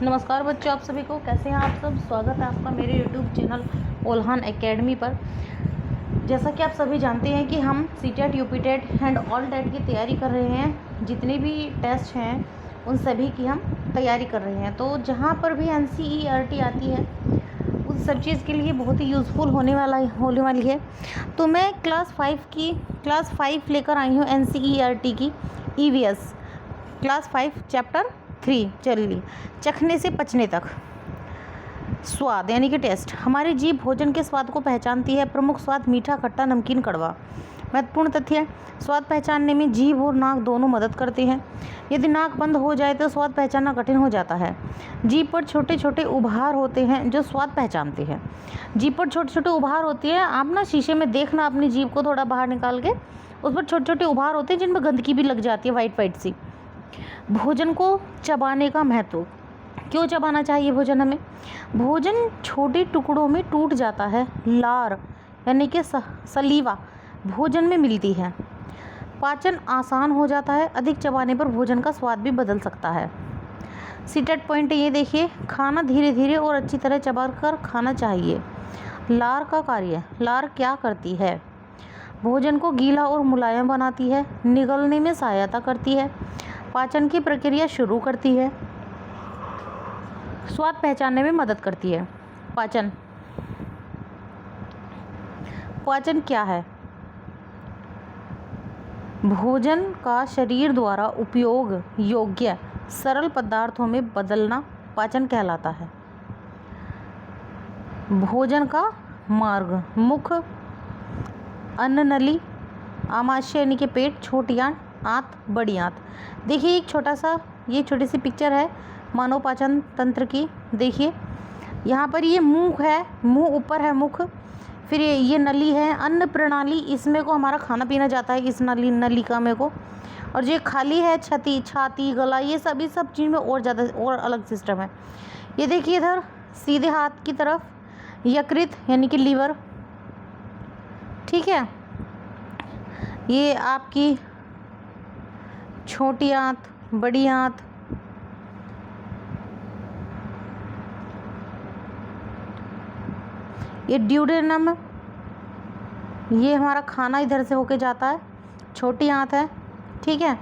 नमस्कार बच्चों, आप सभी को कैसे हैं आप सब। स्वागत है आपका मेरे YouTube चैनल ओल्हान एकेडमी पर। जैसा कि आप सभी जानते हैं कि हम CTET, UPTET and all TET की तैयारी कर रहे हैं। जितने भी टेस्ट हैं उन सभी की हम तैयारी कर रहे हैं। तो जहाँ पर भी NCERT आती है उन सब चीज़ के लिए बहुत ही यूज़फुल होने वाली है। तो मैं क्लास 5 लेकर आई हूँ NCERT की EVS क्लास 5 चैप्टर 3। चलिए, चखने से पचने तक। स्वाद यानी कि टेस्ट। हमारी जीभ भोजन के स्वाद को पहचानती है। प्रमुख स्वाद मीठा, खट्टा, नमकीन, कड़वा। महत्वपूर्ण तथ्य है, स्वाद पहचानने में जीभ और नाक दोनों मदद करते हैं। यदि नाक बंद हो जाए तो स्वाद पहचानना कठिन हो जाता है। जीभ पर छोटे छोटे उभार होते हैं जो स्वाद पहचानते हैं। जीभ पर छोटे छोटे उभार होते हैं। आप ना शीशे में देखना अपनी जीभ को थोड़ा बाहर निकाल के, उस पर छोटे छोटे उभार होते हैं जिनमें गंदगी भी लग जाती है, वाइट सी। भोजन को चबाने का महत्व। क्यों चबाना चाहिए भोजन हमें? भोजन छोटे टुकड़ों में टूट जाता है। लार यानी कि सलीवा भोजन में मिलती है। पाचन आसान हो जाता है। अधिक चबाने पर भोजन का स्वाद भी बदल सकता है। सीटेट पॉइंट ये देखिए, खाना धीरे धीरे और अच्छी तरह चबा कर खाना चाहिए। लार का कार्य। लार क्या करती है? भोजन को गीला और मुलायम बनाती है, निगलने में सहायता करती है, पाचन की प्रक्रिया शुरू करती है, स्वाद पहचानने में मदद करती है। पाचन। पाचन क्या है? भोजन का शरीर द्वारा उपयोग योग्य सरल पदार्थों में बदलना पाचन कहलाता है। भोजन का मार्ग। मुख, अन्ननली, आमाशय यानी कि पेट, छोटी आंत, आंत, बड़ी आंत। देखिए एक ये छोटी सी पिक्चर है मानव पाचन तंत्र की। देखिए यहाँ पर ये मुंह है, मुंह ऊपर है मुख, फिर ये नली है, अन्न प्रणाली, इसमें को हमारा खाना पीना जाता है इस नलिका में को। और जो खाली है छाती, गला, ये सब चीज़ में और ज़्यादा और अलग सिस्टम है। ये देखिए इधर सीधे हाथ की तरफ यकृत यानी कि लीवर, ठीक है। ये आपकी छोटी आंत, बड़ी आंत, ये ड्यूडेनम, ये हमारा खाना इधर से होके जाता है, छोटी आंत है, ठीक है।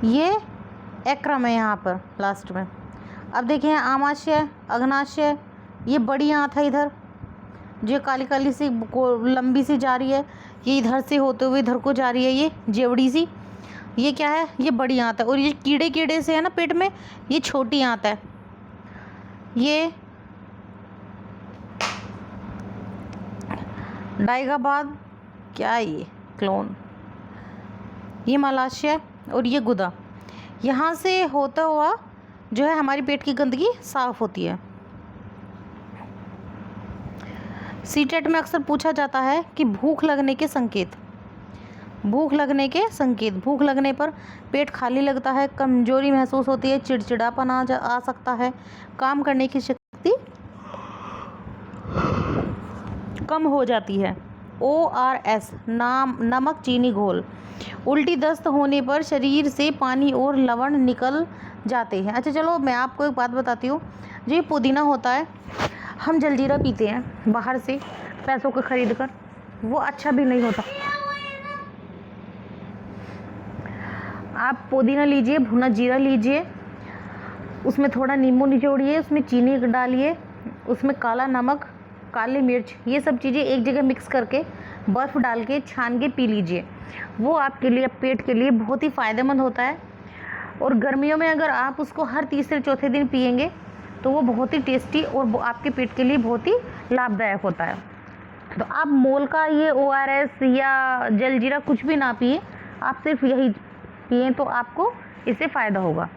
ये एक्क्रम है यहाँ पर लास्ट में। अब देखिए आमाशय, अग्नाशय, ये बड़ी आंत है इधर, जो काली काली सी लंबी सी जा रही है, ये इधर से होते हुए इधर को जा रही है, ये जेवड़ी सी, ये क्या है? ये बड़ी आंत है। और ये कीड़े से है ना पेट में, ये छोटी आंत है। ये डाइगाबाद, क्या है ये? क्लोन। ये मलाशय और ये गुदा। यहाँ से होता हुआ जो है हमारी पेट की गंदगी साफ होती है। सीटेट में अक्सर पूछा जाता है कि भूख लगने के संकेत। भूख लगने पर पेट खाली लगता है, कमजोरी महसूस होती है, चिड़चिड़ापन आ सकता है, काम करने की शक्ति कम हो जाती है। ORS नमक चीनी घोल। उल्टी दस्त होने पर शरीर से पानी और लवण निकल जाते हैं। अच्छा चलो मैं आपको एक बात बताती हूँ। जो ये पुदीना होता है, हम जलजीरा पीते हैं बाहर से पैसों को खरीद कर, वो अच्छा भी नहीं होता। आप पुदीना लीजिए, भुना जीरा लीजिए, उसमें थोड़ा नींबू निचोड़िए, उसमें चीनी डालिए, उसमें काला नमक, काली मिर्च, ये सब चीज़ें एक जगह मिक्स करके बर्फ़ डाल के छान के पी लीजिए। वो आपके लिए, पेट के लिए बहुत ही फ़ायदेमंद होता है। और गर्मियों में अगर आप उसको हर तीसरे चौथे दिन पिएंगे तो वो बहुत ही टेस्टी और आपके पेट के लिए बहुत ही लाभदायक होता है। तो आप मोल का ये ORS या जलजीरा कुछ भी ना पिए, आप सिर्फ यही पिए तो आपको इससे फ़ायदा होगा।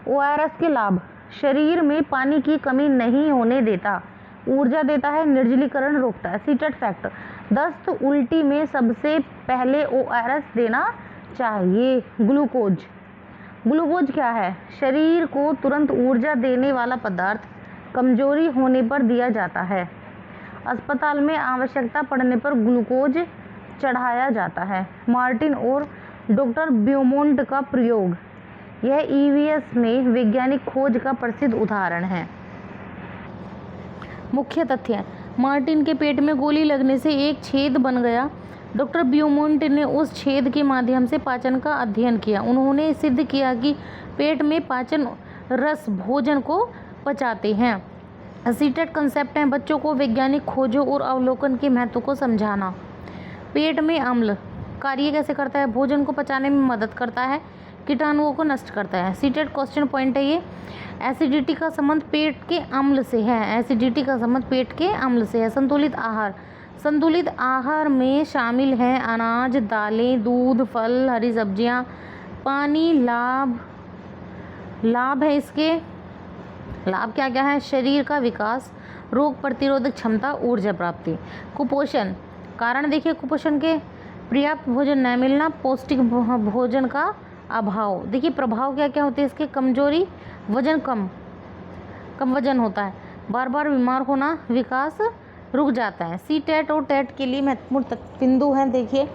ORS के लाभ। शरीर में पानी की कमी नहीं होने देता, ऊर्जा देता है, निर्जलीकरण रोकता है। CTET fact. दस्त उल्टी में सबसे पहले ORS देना चाहिए। ग्लूकोज। ग्लूकोज क्या है? शरीर को तुरंत ऊर्जा देने वाला पदार्थ, कमजोरी होने पर दिया जाता है। अस्पताल में आवश्यकता पड़ने पर ग्लूकोज चढ़ाया जाता है। मार्टिन और डॉक्टर ब्यूमोंट का प्रयोग। यह ईवीएस में वैज्ञानिक खोज का प्रसिद्ध उदाहरण है। मुख्य तथ्य: मार्टिन के पेट में गोली लगने से एक छेद बन गया। डॉक्टर ब्यूमोंट ने उस छेद के माध्यम से पाचन का अध्ययन किया। उन्होंने सिद्ध किया कि पेट में पाचन रस भोजन को पचाते हैं। सीटेट कंसेप्ट है बच्चों को वैज्ञानिक खोजों और अवलोकन के महत्व को समझाना। पेट में अम्ल कार्य कैसे करता है? भोजन को पचाने में मदद करता है, कीटाणुओं को नष्ट करता है। सीटेट क्वेश्चन पॉइंट है ये। एसिडिटी का संबंध पेट के अम्ल से है। एसिडिटी का संबंध पेट के अम्ल से है। संतुलित आहार: संतुलित आहार में शामिल हैं अनाज, दालें, दूध, फल, हरी सब्जियां, पानी। लाभ है इसके। लाभ क्या क्या है? शरीर का विकास, रोग प्रतिरोधक क्षमता, ऊर्जा प्राप्ति। कुपोषण कारण देखिए कुपोषण के: पर्याप्त भोजन न मिलना, पौष्टिक भोजन का अभाव। देखिए प्रभाव क्या क्या होते हैं इसके: कमजोरी, वजन कम वजन होता है, बार बार बीमार होना, विकास रुक जाता है। सी टेट और टेट के लिए महत्वपूर्ण बिंदु हैं। देखिए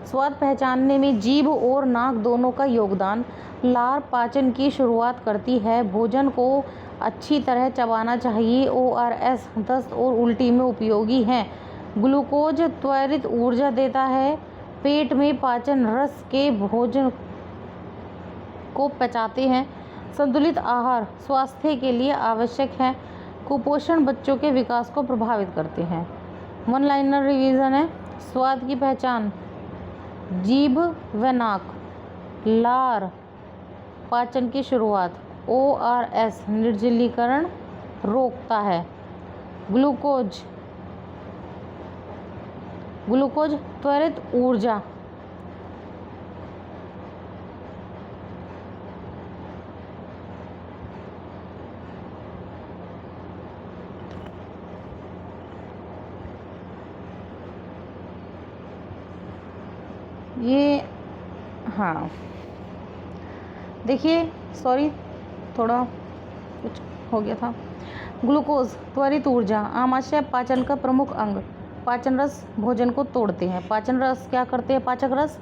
स्वाद पहचानने में जीभ और नाक दोनों का योगदान। लार पाचन की शुरुआत करती है, भोजन को अच्छी तरह चबाना चाहिए। ORS दस्त और उल्टी में उपयोगी हैं। ग्लूकोज त्वरित ऊर्जा देता है, पेट में पाचन रस के भोजन को पचाते हैं। संतुलित आहार स्वास्थ्य के लिए आवश्यक है। कुपोषण बच्चों के विकास को प्रभावित करते हैं। वन लाइनर रिवीजन है। स्वाद की पहचान: जीभ व नाक। लार पाचन की शुरुआत। ORS निर्जलीकरण रोकता है। ग्लूकोज त्वरित ऊर्जा। ये हाँ देखिए सॉरी थोड़ा कुछ हो गया था। ग्लूकोज त्वरित ऊर्जा आमाशय पाचन का प्रमुख अंग। पाचन रस भोजन को तोड़ते हैं। पाचन रस क्या करते हैं? पाचक रस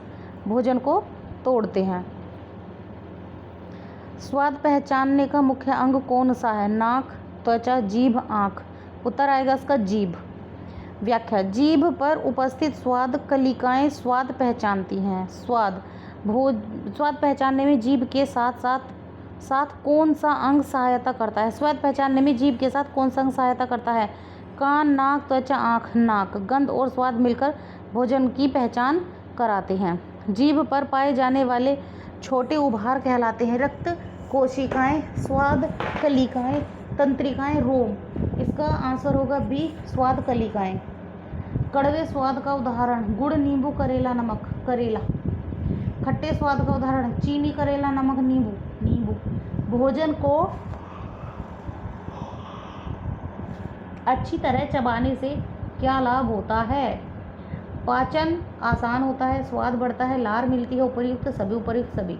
भोजन को तोड़ते हैं। स्वाद पहचानने का मुख्य अंग कौन सा है? नाक, त्वचा, जीभ, आँख। उत्तर आएगा इसका जीभ। व्याख्या: जीभ पर उपस्थित स्वाद कलिकाएं स्वाद पहचानती हैं। स्वाद पहचानने में जीभ के साथ कौन सा अंग सहायता करता है? स्वाद पहचानने में जीभ के साथ कौन सा अंग सहायता करता है? कान, नाक, त्वचा, आँख। नाक। गंध और स्वाद मिलकर भोजन की पहचान कराते हैं। जीभ पर पाए जाने वाले छोटे उभार कहलाते हैं रक्त कोशिकाएं, स्वाद कलिकाएं, तंत्रिकाएं, रोम। इसका आंसर होगा बी, स्वाद कलिकाएं। कड़वे स्वाद का उदाहरण: गुड़, नींबू, करेला, नमक। करेला। खट्टे स्वाद का उदाहरण: चीनी, करेला, नमक, नींबू। भोजन को अच्छी तरह चबाने से क्या लाभ होता है? पाचन आसान होता है, स्वाद बढ़ता है, लार मिलती है। उपर्युक्त सभी।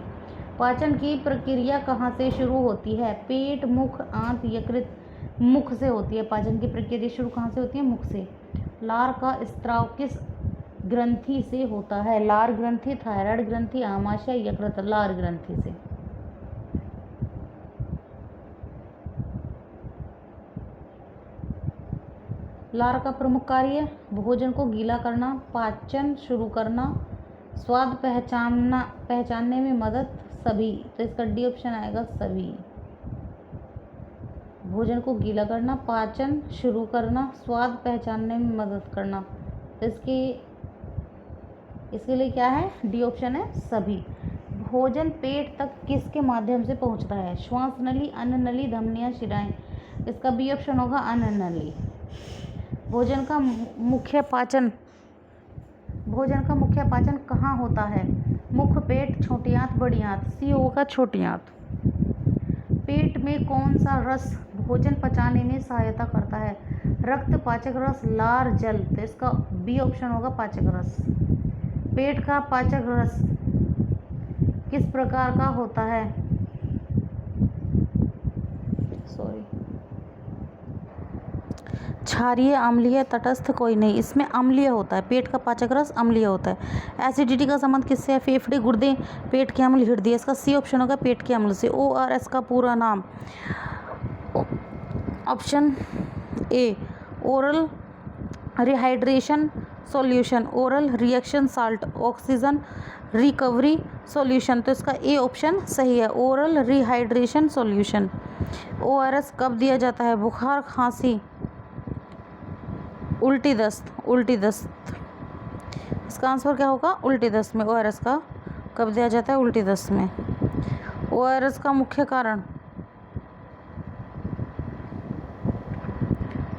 पाचन की प्रक्रिया कहाँ से शुरू होती है? पेट, मुख, आंत, यकृत। मुख से होती है पाचन की प्रक्रिया शुरू। कहाँ से होती है? मुख से। लार का स्त्राव किस ग्रंथि से होता है? लार ग्रंथि, थायराइड ग्रंथि, आमाशय, यकृत। लार ग्रंथि से। लार का प्रमुख कार्य: भोजन को गीला करना, पाचन शुरू करना, स्वाद पहचानने में मदद। सभी। तो इसका डी ऑप्शन आएगा सभी। भोजन को गीला करना, पाचन शुरू करना, स्वाद पहचानने में मदद करना। तो इसके लिए क्या है? डी ऑप्शन है सभी। भोजन पेट तक किसके माध्यम से पहुंचता है? श्वास नली, अन्न नली, धमनियां, शिराएं। इसका बी ऑप्शन होगा अन्न नली। भोजन का मुख्य पाचन कहाँ होता है? मुख, पेट, छोटी आंत, बड़ी आंत। सी होगा छोटी आंत। पेट में कौन सा रस भोजन पचाने में सहायता करता है? रक्त, पाचक रस, लार, जल। तो इसका बी ऑप्शन होगा पाचक रस। पेट का पाचक रस किस प्रकार का होता है? क्षारीय, अम्लीय, तटस्थ कोई नहीं, इसमें अम्लीय होता है। पेट का पाचक रस अम्लीय होता है। एसिडिटी का संबंध किससे है? फेफड़े, गुर्दे, पेट के अम्ल, हृदय। इसका सी ऑप्शन होगा पेट के अम्ल से। ORS का पूरा नाम, option A oral rehydration solution, oral reaction salt, oxygen recovery solution. तो इसका ए ऑप्शन सही है, ओरल रिहाइड्रेशन सॉल्यूशन। ORS कब दिया जाता है? बुखार, खांसी, उल्टी दस्त, उल्टी दस्त। इसका आंसर क्या होगा? उल्टी दस्त में ORS का कब दिया जाता है? उल्टी दस्त में। ORS का मुख्य कारण,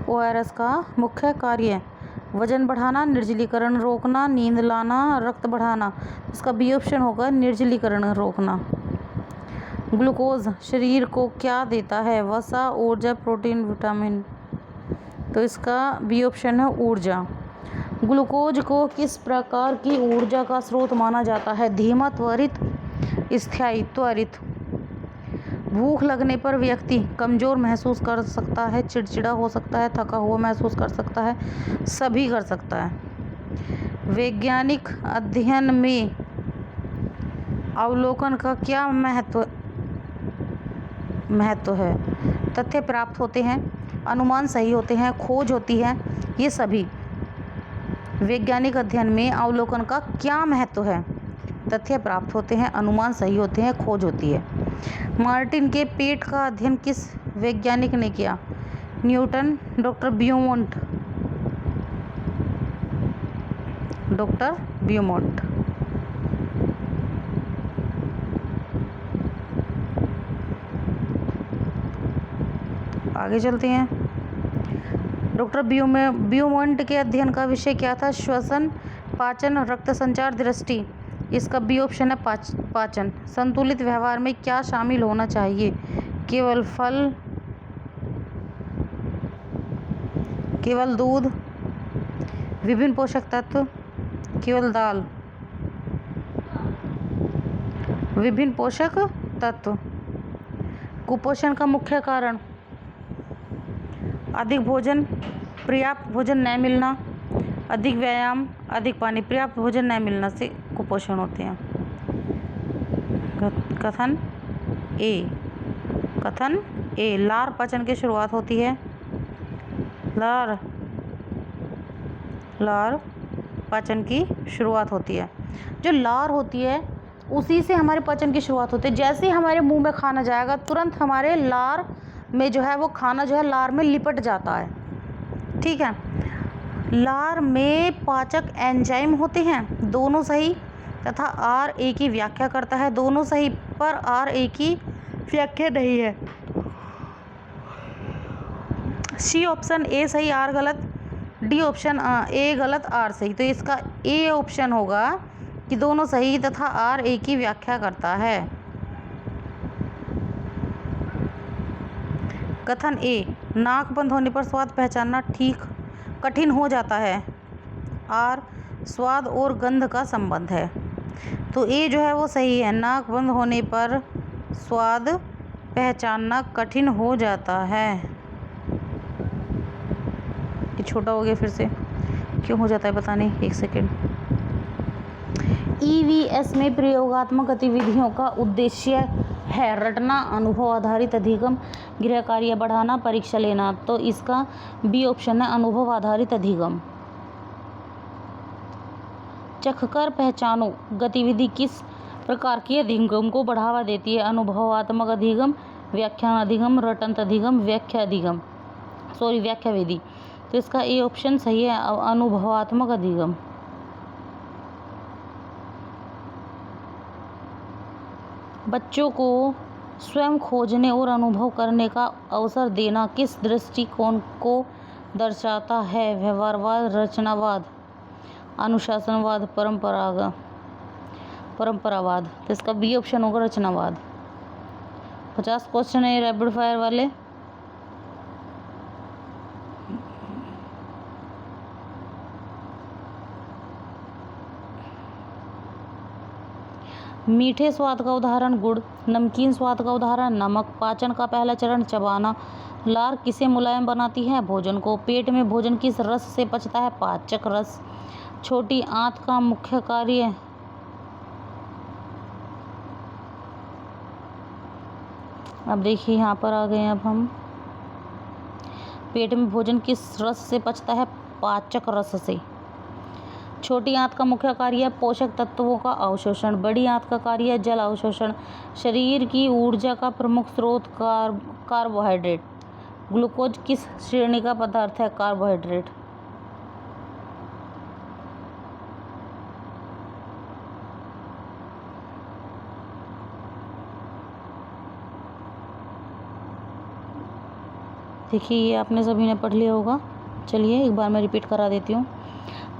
ORS का मुख्य कार्य वजन बढ़ाना, निर्जलीकरण रोकना, नींद लाना, रक्त बढ़ाना। इसका बी ऑप्शन होगा निर्जलीकरण रोकना। ग्लूकोज शरीर को क्या देता है? वसा, ऊर्जा, प्रोटीन, विटामिन। तो इसका बी ऑप्शन है ऊर्जा। ग्लूकोज को किस प्रकार की ऊर्जा का स्रोत माना जाता है? धीमा, त्वरित, स्थायी। त्वरित। भूख लगने पर व्यक्ति कमज़ोर महसूस कर सकता है, चिड़चिड़ा हो सकता है, थका हुआ महसूस कर सकता है, सभी कर सकता है। वैज्ञानिक अध्ययन में अवलोकन का क्या महत्व है? तथ्य प्राप्त होते हैं, अनुमान सही होते हैं, खोज होती है, ये सभी। वैज्ञानिक अध्ययन में अवलोकन का क्या महत्व है? तथ्य प्राप्त होते हैं, अनुमान सही होते हैं, खोज होती है। मार्टिन के पेट का अध्ययन किस वैज्ञानिक ने किया? Newton, doctor Beaumont. Doctor Beaumont. आगे चलते हैं। डॉक्टर ब्यूमोंट के अध्ययन का विषय क्या था? श्वसन, पाचन, रक्त संचार, दृष्टि। इसका बी ऑप्शन है पाचन। संतुलित व्यवहार में क्या शामिल होना चाहिए? केवल फल, केवल दूध, विभिन्न पोषक तत्व, केवल दाल। विभिन्न पोषक तत्व। कुपोषण का मुख्य कारण, अधिक भोजन, पर्याप्त भोजन न मिलना, अधिक व्यायाम, अधिक पानी। पर्याप्त भोजन न मिलना से कुपोषण होते हैं। कथन ए लार पाचन की शुरुआत होती है। लार पाचन की शुरुआत होती है। जो लार होती है उसी से हमारे पाचन की शुरुआत होती है। जैसे ही हमारे मुंह में खाना जाएगा तुरंत हमारे लार में जो है वो खाना जो है लार में लिपट जाता है। ठीक है। लार में पाचक एंजाइम होते हैं, दोनों सही, तथा RA की व्याख्या करता है, दोनों सही, पर RA की व्याख्या नहीं है। सी ऑप्शन ए सही, आर गलत, डी ऑप्शन ए गलत, आर सही। तो इसका ए ऑप्शन होगा कि दोनों सही तथा RA की व्याख्या करता है। कथन ए नाक बंद होने पर स्वाद पहचानना कठिन हो जाता है। आर स्वाद और गंध का संबंध है। तो ए जो है वो सही है, नाक बंद होने पर स्वाद पहचानना कठिन हो जाता है। ये छोटा हो गया फिर से, क्यों हो जाता है पता नहीं, एक सेकेंड। EVS में प्रयोगात्मक गतिविधियों का उद्देश्य है रटना, अनुभव आधारित अधिगम, गृह कार्य बढ़ाना, परीक्षा लेना। तो इसका बी ऑप्शन है अनुभव आधारित अधिगम। चखकर पहचानो गतिविधि किस प्रकार की अधिगम को बढ़ावा देती है? अनुभवात्मक अधिगम, व्याख्यान अधिगम, रटंत अधिगम, व्याख्या विधि। तो इसका ए ऑप्शन सही है, अनुभवात्मक अधिगम। बच्चों को स्वयं खोजने और अनुभव करने का अवसर देना किस दृष्टिकोण को दर्शाता है? व्यवहारवाद, रचनावाद, अनुशासनवाद, परंपरावाद। तो इसका बी ऑप्शन होगा रचनावाद। 50 क्वेश्चन है रैपिड फायर वाले। मीठे स्वाद का उदाहरण गुड़, नमकीन स्वाद का उदाहरण नमक, पाचन का पहला चरण चबाना, लार किसे मुलायम बनाती है? भोजन को। पेट में भोजन किस रस से पचता है? पाचक रस। छोटी आंत का मुख्य कार्य? अब देखिए यहाँ पर आ गए अब हम, पेट में भोजन किस रस से पचता है? पाचक रस से। छोटी आंत का मुख्य कार्य है पोषक तत्वों का अवशोषण। बड़ी आंत का कार्य है जल अवशोषण। शरीर की ऊर्जा का प्रमुख स्रोत कार्बोहाइड्रेट। ग्लूकोज किस श्रेणी का पदार्थ है? कार्बोहाइड्रेट। देखिए ये आपने सभी ने पढ़ लिया होगा, चलिए एक बार मैं रिपीट करा देती हूँ।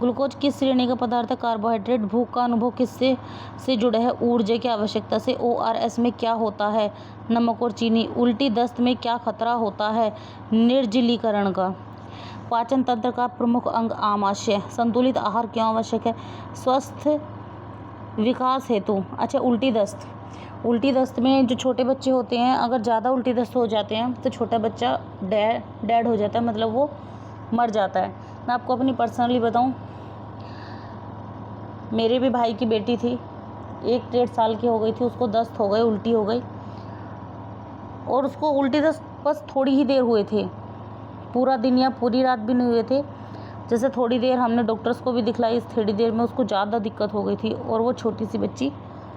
ग्लूकोज किस श्रेणी का पदार्थ है? कार्बोहाइड्रेट। भूख का अनुभव किससे जुड़ा है? ऊर्जा की आवश्यकता से। ORS में क्या होता है? नमक और चीनी। उल्टी दस्त में क्या खतरा होता है? निर्जलीकरण का। पाचन तंत्र का प्रमुख अंग आमाशय। संतुलित आहार क्यों आवश्यक है? स्वस्थ विकास हेतु। अच्छा, उल्टी दस्त में जो छोटे बच्चे होते हैं, अगर ज़्यादा उल्टी दस्त हो जाते हैं तो छोटा बच्चा डेड हो जाता है, मतलब वो मर जाता है। मैं आपको अपनी पर्सनली बताऊं, मेरे भी भाई की बेटी थी, 1-1.5 साल की हो गई थी, उसको दस्त हो गई, उल्टी हो गई, और उसको उल्टी दस्त बस थोड़ी ही देर हुए थे, पूरा दिन या पूरी रात भी नहीं हुए थे। जैसे थोड़ी देर हमने डॉक्टर्स को भी दिखलाई, इस थोड़ी देर में उसको ज़्यादा दिक्कत हो गई थी और वो छोटी सी बच्ची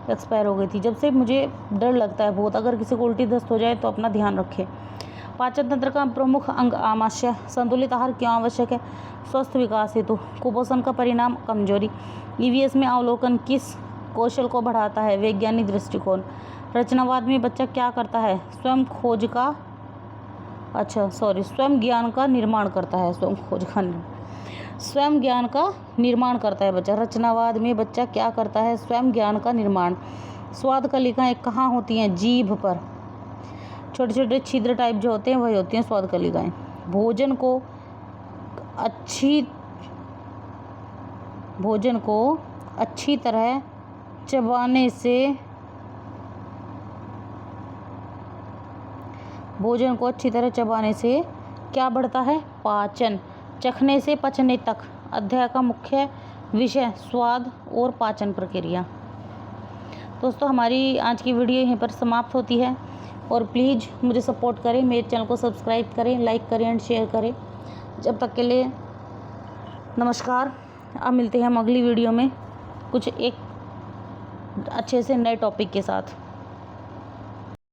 एक्सपायर हो गई थी। जब से मुझे डर लगता है बहुत, अगर किसी को उल्टी दस्त हो जाए तो अपना ध्यान रखें। पाचन तंत्र का प्रमुख अंग आमाशय। संतुलित आहार क्यों आवश्यक है? स्वस्थ विकास हेतु। कुपोषण का परिणाम कमजोरी। EVS में अवलोकन किस कौशल को बढ़ाता है? वैज्ञानिक दृष्टिकोण। रचनावाद में बच्चा क्या करता है? स्वयं ज्ञान का निर्माण करता है। स्वयं ज्ञान का निर्माण करता है बच्चा। रचनावाद में बच्चा क्या करता है? स्वयं ज्ञान का निर्माण। स्वाद कलिकाएं कहाँ होती हैं? जीभ पर। छोटे छोटे छिद्र टाइप जो होते हैं वही होती हैं स्वाद कलिकाएं। भोजन को अच्छी तरह चबाने से क्या बढ़ता है? पाचन। चखने से पचने तक। अध्याय का मुख्य विषय स्वाद और पाचन प्रक्रिया। दोस्तों, हमारी आज की वीडियो यहीं पर समाप्त होती है, और प्लीज़ मुझे सपोर्ट करें, मेरे चैनल को सब्सक्राइब करें, लाइक करें एंड शेयर करें। जब तक के लिए नमस्कार। अब मिलते हैं हम अगली वीडियो में कुछ एक अच्छे से नए टॉपिक के साथ।